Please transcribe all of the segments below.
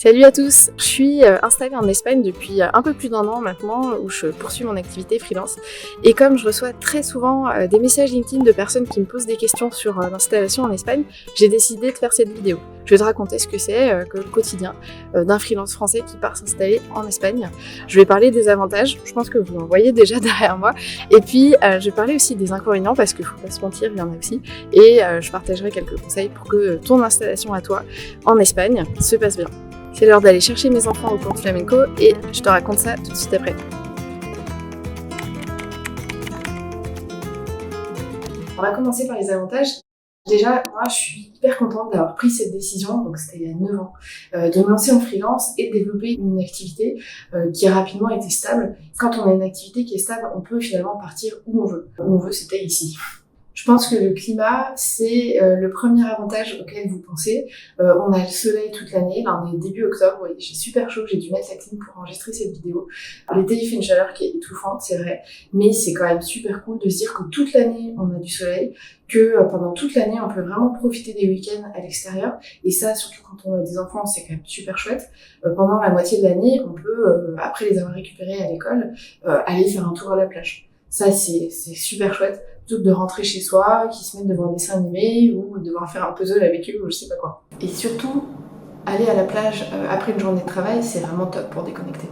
Salut à tous, je suis installée en Espagne depuis un peu plus d'1 an maintenant où je poursuis mon activité freelance et comme je reçois très souvent des messages LinkedIn de personnes qui me posent des questions sur l'installation en Espagne, j'ai décidé de faire cette vidéo. Je vais te raconter ce que c'est que le quotidien d'un freelance français qui part s'installer en Espagne. Je vais parler des avantages, je pense que vous en voyez déjà derrière moi, et puis je vais parler aussi des inconvénients parce qu'il faut pas se mentir, il y en a aussi, et je partagerai quelques conseils pour que ton installation à toi en Espagne se passe bien. C'est l'heure d'aller chercher mes enfants au cours de flamenco et je te raconte ça tout de suite après. On va commencer par les avantages. Déjà, moi, je suis hyper contente d'avoir pris cette décision, donc c'était il y a 9 ans, de me lancer en freelance et de développer une activité qui a rapidement été stable. Quand on a une activité qui est stable, on peut finalement partir où on veut. Où on veut, c'était ici. Je pense que le climat, c'est le premier avantage auquel vous pensez. On a le soleil toute l'année. Là, on est début octobre. Et j'ai super chaud. J'ai dû mettre la clim pour enregistrer cette vidéo. L'été, il fait une chaleur qui est étouffante, c'est vrai. Mais c'est quand même super cool de se dire que toute l'année, on a du soleil. Que pendant toute l'année, on peut vraiment profiter des week-ends à l'extérieur. Et ça, surtout quand on a des enfants, c'est quand même super chouette. Pendant la moitié de l'année, on peut, après les avoir récupérés à l'école, aller faire un tour à la plage. Ça, c'est super chouette. Plutôt que de rentrer chez soi, qui se mettent devant un dessin animé ou devoir faire un puzzle avec eux ou je sais pas quoi. Et surtout, aller à la plage après une journée de travail, c'est vraiment top pour déconnecter.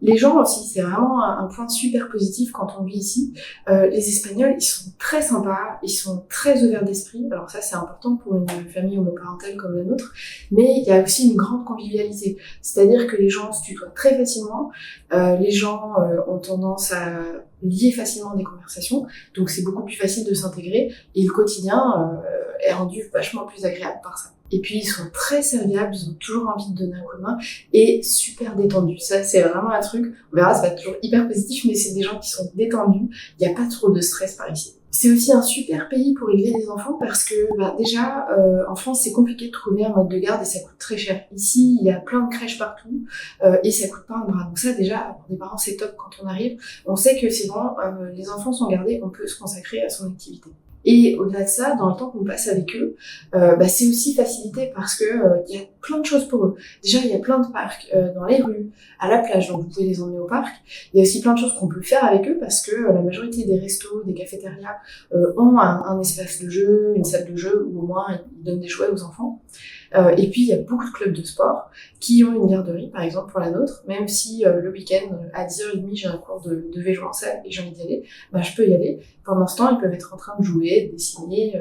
Les gens aussi, c'est vraiment un point super positif quand on vit ici. Les Espagnols, ils sont très sympas, ils sont très ouverts d'esprit. Alors ça, c'est important pour une famille homoparentale comme la nôtre. Mais il y a aussi une grande convivialité. C'est-à-dire que les gens se tutoient très facilement. Les gens ont tendance à lier facilement des conversations. Donc c'est beaucoup plus facile de s'intégrer. Et le quotidien est rendu vachement plus agréable par ça. Et puis ils sont très serviables, ils ont toujours envie de donner un coup de main et super détendus. Ça, c'est vraiment un truc, on verra, c'est pas toujours hyper positif, mais c'est des gens qui sont détendus, il n'y a pas trop de stress par ici. C'est aussi un super pays pour élever des enfants parce que déjà, en France, c'est compliqué de trouver un mode de garde et ça coûte très cher. Ici, il y a plein de crèches partout et ça coûte pas un bras. Donc ça, déjà, pour des parents, c'est top quand on arrive. On sait que c'est bon, les enfants sont gardés, on peut se consacrer à son activité. Et au-delà de ça, dans le temps qu'on passe avec eux, c'est aussi facilité parce que il y a plein de choses pour eux. Déjà, il y a plein de parcs dans les rues, à la plage, donc vous pouvez les emmener au parc. Il y a aussi plein de choses qu'on peut faire avec eux parce que la majorité des restos, des cafétérias ont un espace de jeu, une salle de jeu où au moins ils donnent des jouets aux enfants. Et puis il y a beaucoup de clubs de sport qui ont une garderie, par exemple pour la nôtre, même si le week-end à 10h30 j'ai un cours de vélo en salle et j'ai envie d'y aller, je peux y aller. Pendant ce temps, ils peuvent être en train de jouer, de dessiner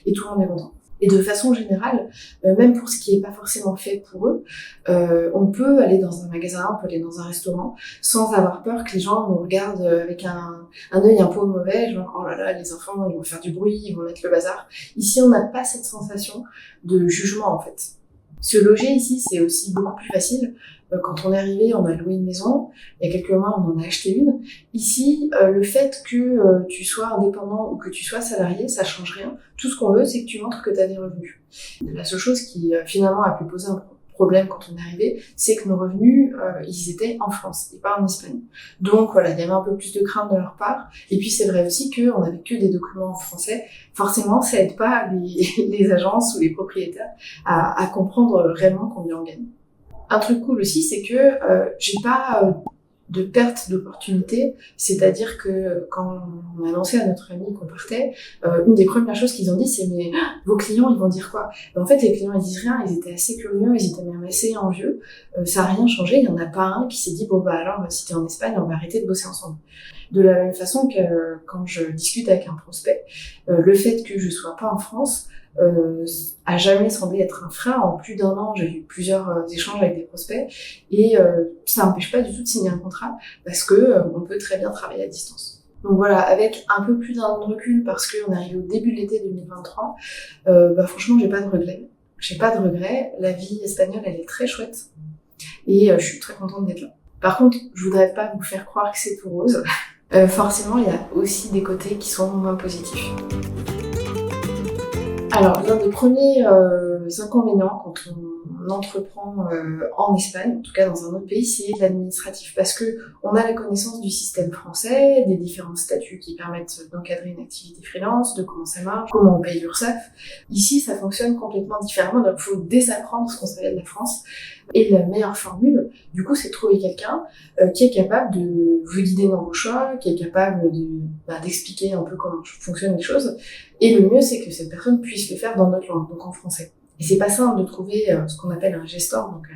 et tout le monde est content. Et de façon générale, même pour ce qui est pas forcément fait pour eux, on peut aller dans un magasin, on peut aller dans un restaurant sans avoir peur que les gens nous regardent avec un œil un peu mauvais, genre oh là là, les enfants ils vont faire du bruit, ils vont mettre le bazar. Ici, on n'a pas cette sensation de jugement en fait. Se loger ici, c'est aussi beaucoup plus facile. Quand on est arrivé, on a loué une maison. Il y a quelques mois, on en a acheté une. Ici, le fait que tu sois indépendant ou que tu sois salarié, ça change rien. Tout ce qu'on veut, c'est que tu montres que tu as des revenus. La seule chose qui, finalement, a pu poser un problème quand on est arrivé, c'est que nos revenus, ils étaient en France et pas en Espagne. Donc voilà, il y avait un peu plus de crainte de leur part. Et puis c'est vrai aussi qu'on n'avait que des documents en français. Forcément, ça aide pas les agences ou les propriétaires à comprendre réellement combien on gagne. Un truc cool aussi, c'est que j'ai pas de perte d'opportunité, c'est-à-dire que quand on a annoncé à notre ami qu'on partait, une des premières choses qu'ils ont dit, c'est mais vos clients ils vont dire quoi? En fait, les clients ils disent rien, ils étaient assez curieux, ils étaient même assez envieux, ça a rien changé, il y en a pas un qui s'est dit bon alors si t'es en Espagne, on va arrêter de bosser ensemble. De la même façon que quand je discute avec un prospect, le fait que je sois pas en France a jamais semblé être un frein. En plus d'1 an, j'ai eu plusieurs échanges avec des prospects et ça n'empêche pas du tout de signer un contrat parce que on peut très bien travailler à distance. Donc voilà, avec un peu plus d'1 an de recul parce qu'on est arrivé au début de l'été 2023, franchement j'ai pas de regrets. J'ai pas de regrets. La vie espagnole elle est très chouette et je suis très contente d'être là. Par contre, je voudrais pas vous faire croire que c'est tout rose. Forcément, il y a aussi des côtés qui sont moins positifs. Alors, l'un des premiers inconvénients quand on entreprend en Espagne, en tout cas dans un autre pays, c'est l'administratif, parce que on a la connaissance du système français, des différents statuts qui permettent d'encadrer une activité freelance, de comment ça marche, comment on paye l'URSSAF. Ici, ça fonctionne complètement différemment, donc il faut désapprendre ce qu'on savait de la France. Et la meilleure formule, du coup, c'est de trouver quelqu'un qui est capable de vous guider dans vos choix, qui est capable d'expliquer un peu comment fonctionnent les choses. Et le mieux, c'est que cette personne puisse le faire dans notre langue, donc en français. Et c'est pas simple de trouver ce qu'on appelle un gestor, donc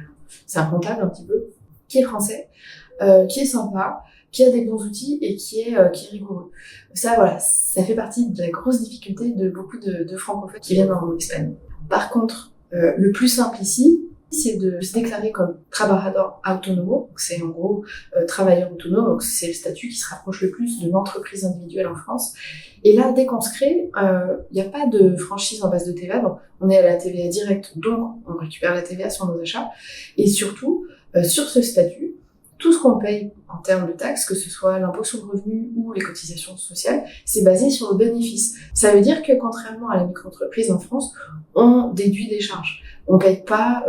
c'est un comptable un petit peu, qui est français, qui est sympa, qui a des bons outils et qui est rigoureux. Ça, voilà, ça fait partie de la grosse difficulté de beaucoup de francophones qui viennent en Espagne. Par contre, le plus simple ici, c'est de se déclarer comme trabajador autónomo, donc c'est en gros travailleur autonome, donc c'est le statut qui se rapproche le plus de l'entreprise individuelle en France. Et là, dès qu'on se crée, il n'y a pas de franchise en base de TVA, donc on est à la TVA directe, donc on récupère la TVA sur nos achats. Et surtout, sur ce statut, tout ce qu'on paye en termes de taxes, que ce soit l'impôt sur le revenu ou les cotisations sociales, c'est basé sur le bénéfice. Ça veut dire que contrairement à la micro-entreprise en France, on déduit des charges. On ne paye pas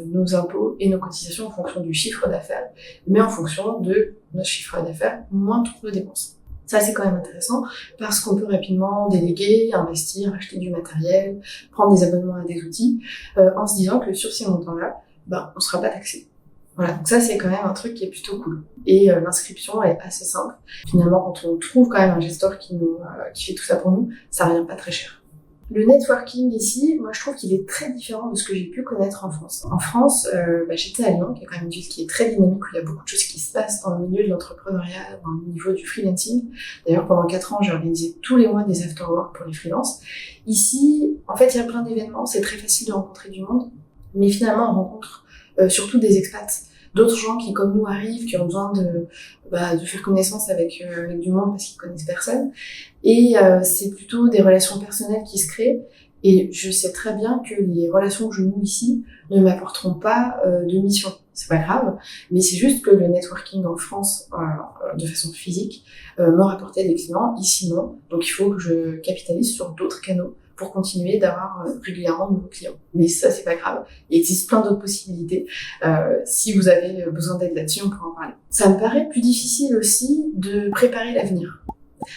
nos impôts et nos cotisations en fonction du chiffre d'affaires, mais en fonction de notre chiffre d'affaires moins toutes nos dépenses. Ça, c'est quand même intéressant parce qu'on peut rapidement déléguer, investir, acheter du matériel, prendre des abonnements à des outils, en se disant que sur ces montants-là, on ne sera pas taxé. Voilà, donc ça c'est quand même un truc qui est plutôt cool. Et l'inscription est assez simple. Finalement, quand on trouve quand même un gestor qui fait tout ça pour nous, ça revient pas très cher. Le networking ici, moi je trouve qu'il est très différent de ce que j'ai pu connaître en France. En France, j'étais à Lyon, qui est quand même une ville qui est très dynamique, où il y a beaucoup de choses qui se passent dans le milieu de l'entrepreneuriat, dans le niveau du freelancing. D'ailleurs, pendant 4 ans, j'ai organisé tous les mois des after-work pour les freelances. Ici, en fait, il y a plein d'événements, c'est très facile de rencontrer du monde, mais finalement, on rencontre surtout des expats, d'autres gens qui, comme nous, arrivent, qui ont besoin de faire connaissance avec du monde parce qu'ils connaissent personne. Et c'est plutôt des relations personnelles qui se créent. Et je sais très bien que les relations que je noue ici ne m'apporteront pas de mission. C'est pas grave, mais c'est juste que le networking en France, de façon physique, me rapportait des clients, ici non. Donc il faut que je capitalise sur d'autres canaux pour continuer d'avoir régulièrement de nouveaux clients. Mais ça, c'est pas grave. Il existe plein d'autres possibilités. Si vous avez besoin d'aide là-dessus, on pourra en parler. Ça me paraît plus difficile aussi de préparer l'avenir.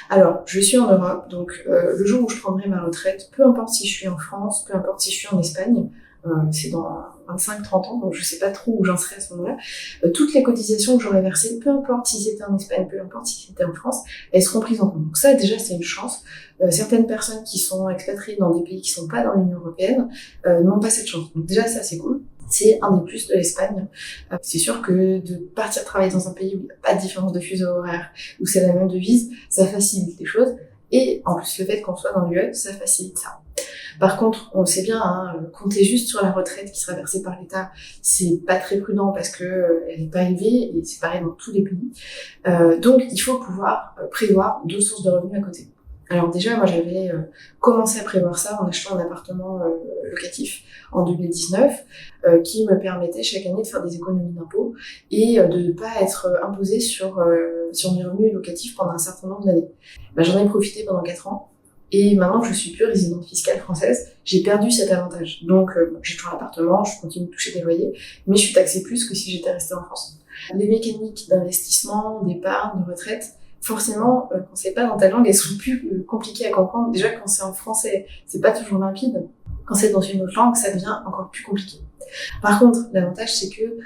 Alors, je suis en Europe, donc le jour où je prendrai ma retraite, peu importe si je suis en France, peu importe si je suis en Espagne, c'est dans 25-30 ans, donc je sais pas trop où j'en serai à ce moment-là, toutes les cotisations que j'aurais versées, peu importe si c'était en Espagne, peu importe si c'était en France, elles seront prises en compte. Donc ça, déjà, c'est une chance. Certaines personnes qui sont expatriées dans des pays qui sont pas dans l'Union européenne n'ont pas cette chance. Donc déjà, ça, c'est cool. C'est un des plus de l'Espagne. C'est sûr que de partir travailler dans un pays où il n'y a pas de différence de fuseau horaire, où c'est la même devise, ça facilite les choses. Et en plus, le fait qu'on soit dans l'UE, ça facilite ça. Par contre, on le sait bien, compter juste sur la retraite qui sera versée par l'État, c'est pas très prudent parce que elle est pas élevée et c'est pareil dans tous les pays. Donc, il faut pouvoir prévoir d'autres sources de revenus à côté. Alors déjà, moi j'avais commencé à prévoir ça en achetant un appartement locatif en 2019 qui me permettait chaque année de faire des économies d'impôts et de ne pas être imposée sur mes revenus locatifs pendant un certain nombre d'années. J'en ai profité pendant 4 ans et maintenant que je suis plus résidente fiscale française, j'ai perdu cet avantage. Donc j'ai toujours l'appartement, je continue de toucher des loyers, mais je suis taxée plus que si j'étais restée en France. Les mécaniques d'investissement, d'épargne, de retraite, forcément, quand c'est pas dans ta langue, elles sont plus compliquées à comprendre. Déjà, quand c'est en français, c'est pas toujours limpide. Quand c'est dans une autre langue, ça devient encore plus compliqué. Par contre, l'avantage, c'est que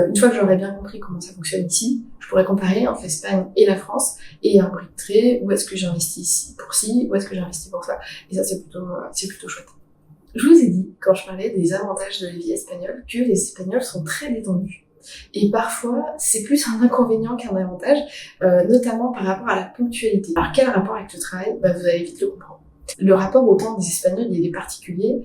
une fois que j'aurai bien compris comment ça fonctionne ici, je pourrais comparer entre l'Espagne et la France et arbitrer où est-ce que j'investis ici pour ci, où est-ce que j'investis pour ça. Et ça, c'est plutôt chouette. Je vous ai dit, quand je parlais des avantages de la vie espagnole, que les Espagnols sont très détendus. Et parfois, c'est plus un inconvénient qu'un avantage, notamment par rapport à la ponctualité. Alors, quel rapport avec le travail ? Vous allez vite le comprendre. Le rapport au temps des Espagnols, il est particulier.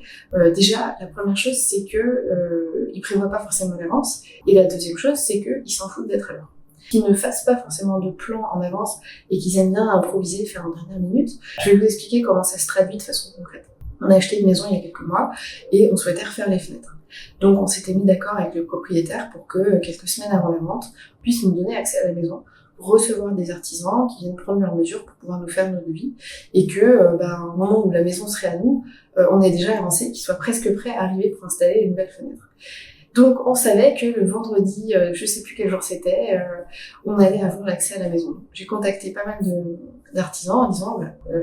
Déjà, la première chose, c'est que ils prévoient pas forcément l'avance. Et la deuxième chose, c'est qu'ils s'en foutent d'être à l'heure. Qu'ils ne fassent pas forcément de plan en avance et qu'ils aiment bien improviser, faire en dernière minute. Je vais vous expliquer comment ça se traduit de façon concrète. On a acheté une maison il y a quelques mois et on souhaitait refaire les fenêtres. Donc on s'était mis d'accord avec le propriétaire pour que quelques semaines avant la vente, on puisse nous donner accès à la maison, recevoir des artisans qui viennent prendre leurs mesures pour pouvoir nous faire nos devis et que au moment où la maison serait à nous, on est déjà avancé, qu'ils soient presque prêts à arriver pour installer les nouvelles fenêtres. Donc on savait que le vendredi, je sais plus quel jour c'était, on allait avoir l'accès à la maison. J'ai contacté pas mal d'artisans en disant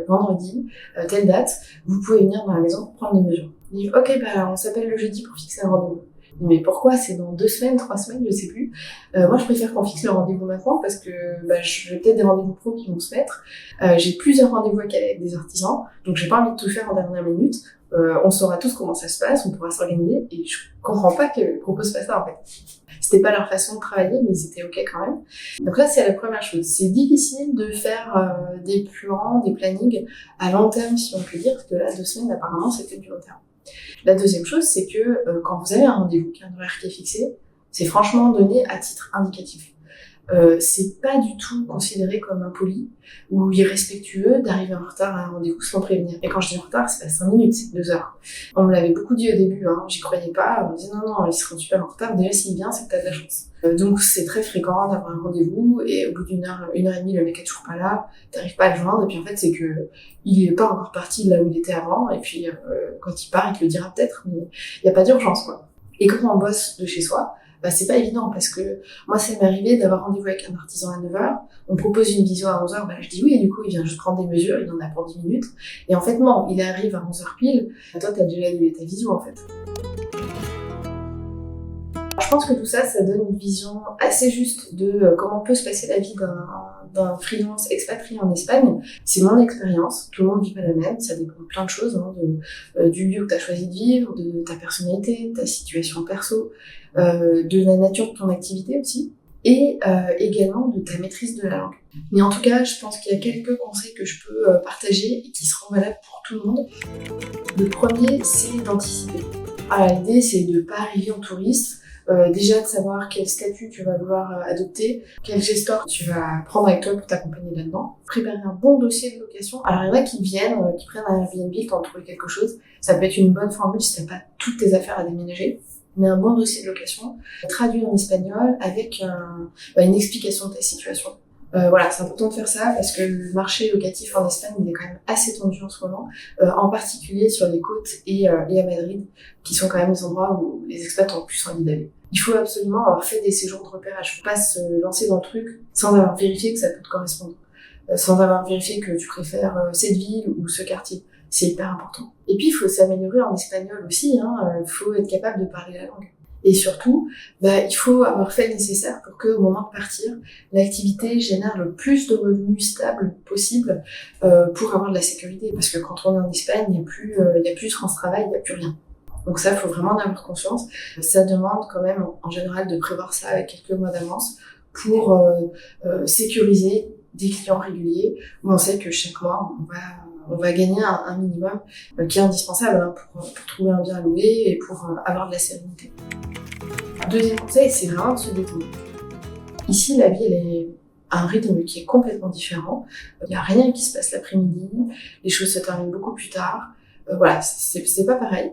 vendredi, telle date, vous pouvez venir dans la maison pour prendre les mesures. Ils disent ok, on s'appelle le jeudi pour fixer un rendez-vous. Mais pourquoi? C'est dans 2 semaines, 3 semaines, je sais plus. Moi, je préfère qu'on fixe le rendez-vous maintenant parce que j'ai peut-être des rendez-vous pro qui vont se mettre. J'ai plusieurs rendez-vous avec des artisans, donc j'ai pas envie de tout faire en dernière minute. On saura tous comment ça se passe, on pourra s'organiser, et je comprends pas qu'ils proposent pas ça en fait. C'était pas leur façon de travailler, mais c'était ok quand même. Donc là, c'est la première chose. C'est difficile de faire des plans, des plannings à long terme, si on peut dire, parce que là, 2 semaines, apparemment, c'était du long terme. La deuxième chose, c'est que quand vous avez un rendez-vous, qui a un horaire qui est fixé, c'est franchement donné à titre indicatif. C'est pas du tout considéré comme impoli ou irrespectueux d'arriver en retard à un rendez-vous sans prévenir. Et quand je dis en retard, c'est pas 5 minutes, c'est 2 heures. On me l'avait beaucoup dit au début, j'y croyais pas, on me disait non, ils seront super en retard, déjà s'il vient, c'est que t'as de la chance. Donc c'est très fréquent d'avoir un rendez-vous et au bout d'une heure, 1h30, le mec est toujours pas là, t'arrives pas à le joindre, et puis en fait c'est que il est pas encore parti de là où il était avant, et puis quand il part, il te le dira peut-être, mais y a pas d'urgence quoi. Et quand on bosse de chez soi, c'est pas évident parce que moi, ça m'est arrivé d'avoir rendez-vous avec un artisan à 9h, on me propose une visio à 11h, je dis oui, et du coup, il vient juste prendre des mesures, il en a pour 10 minutes. Et en fait, non, il arrive à 11h pile, toi, t'as déjà annulé ta visio, en fait. Je pense que tout ça, ça donne une vision assez juste de comment peut se passer la vie d'un freelance expatrié en Espagne. C'est mon expérience, tout le monde vit pas la même, ça dépend de plein de choses, du lieu où tu as choisi de vivre, de ta personnalité, de ta situation perso, de la nature de ton activité aussi, et également de ta maîtrise de la langue. Mais en tout cas, je pense qu'il y a quelques conseils que je peux partager et qui seront valables pour tout le monde. Le premier, c'est d'anticiper. L'idée, c'est de pas arriver en touriste, déjà de savoir quel statut tu vas vouloir adopter, quel gestor tu vas prendre avec toi pour t'accompagner là-dedans. Préparer un bon dossier de location. Alors il y en a qui viennent, qui prennent un Airbnb, t'en trouver quelque chose. Ça peut être une bonne formule si t'as pas toutes tes affaires à déménager. Mais un bon dossier de location, traduit en espagnol avec une explication de ta situation. C'est important de faire ça parce que le marché locatif en Espagne, il est quand même assez tendu en ce moment, en particulier sur les côtes et à Madrid, qui sont quand même des endroits où les expats ont le plus envie d'aller. Il faut absolument avoir fait des séjours de repérage. Faut pas se lancer dans le truc sans avoir vérifié que ça peut te correspondre, sans avoir vérifié que tu préfères cette ville ou ce quartier. C'est hyper important. Et puis, il faut s'améliorer en espagnol aussi, faut être capable de parler la langue. Et surtout, il faut avoir fait le nécessaire pour qu'au moment de partir, l'activité génère le plus de revenus stables possible pour avoir de la sécurité. Parce que quand on est en Espagne, il y a plus France Travail, il n'y a plus rien. Donc ça, il faut vraiment en avoir conscience. Ça demande quand même, en général, de prévoir ça avec quelques mois d'avance pour sécuriser des clients réguliers où on sait que chaque mois, on va gagner un minimum qui est indispensable pour trouver un bien à louer et pour avoir de la sérénité. Deuxième conseil, c'est vraiment de se détendre. Ici, la vie, elle est à un rythme qui est complètement différent. Il n'y a rien qui se passe l'après-midi, les choses se terminent beaucoup plus tard. C'est pas pareil.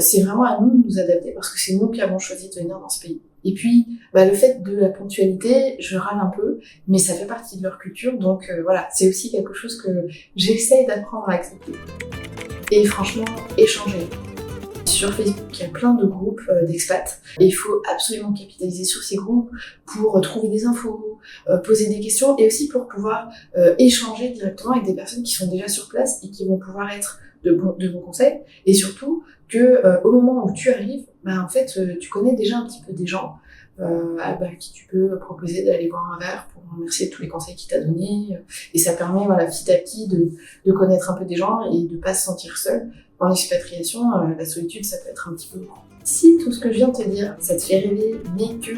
C'est vraiment à nous de nous adapter parce que c'est nous qui avons choisi de venir dans ce pays. Et puis, le fait de la ponctualité, je râle un peu, mais ça fait partie de leur culture, donc c'est aussi quelque chose que j'essaye d'apprendre à accepter. Et franchement, échanger. Sur Facebook, il y a plein de groupes d'expats, et il faut absolument capitaliser sur ces groupes pour trouver des infos, poser des questions, et aussi pour pouvoir échanger directement avec des personnes qui sont déjà sur place et qui vont pouvoir être de bons conseils, et surtout que au moment où tu arrives, tu connais déjà un petit peu des gens à qui tu peux proposer d'aller boire un verre pour remercier de tous les conseils qu'il t'a donnés, et ça permet petit à petit de connaître un peu des gens et de pas se sentir seul. En expatriation, la solitude, ça peut être un petit peu lourd. Si tout ce que je viens de te dire, ça te fait rêver, mais que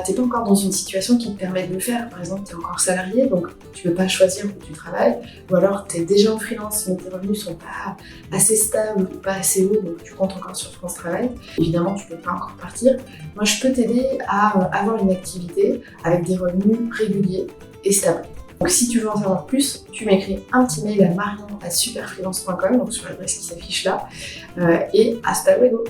t'es pas encore dans une situation qui te permet de le faire, par exemple t'es encore salarié, donc tu peux pas choisir où tu travailles, ou alors t'es déjà en freelance, mais tes revenus sont pas assez stables ou pas assez hauts, donc tu comptes encore sur France Travail, évidemment tu peux pas encore partir. Moi je peux t'aider à avoir une activité avec des revenus réguliers et stables. Donc si tu veux en savoir plus, tu m'écris un petit mail à marion@superfreelance.com, donc sur l'adresse qui s'affiche là, et hasta luego.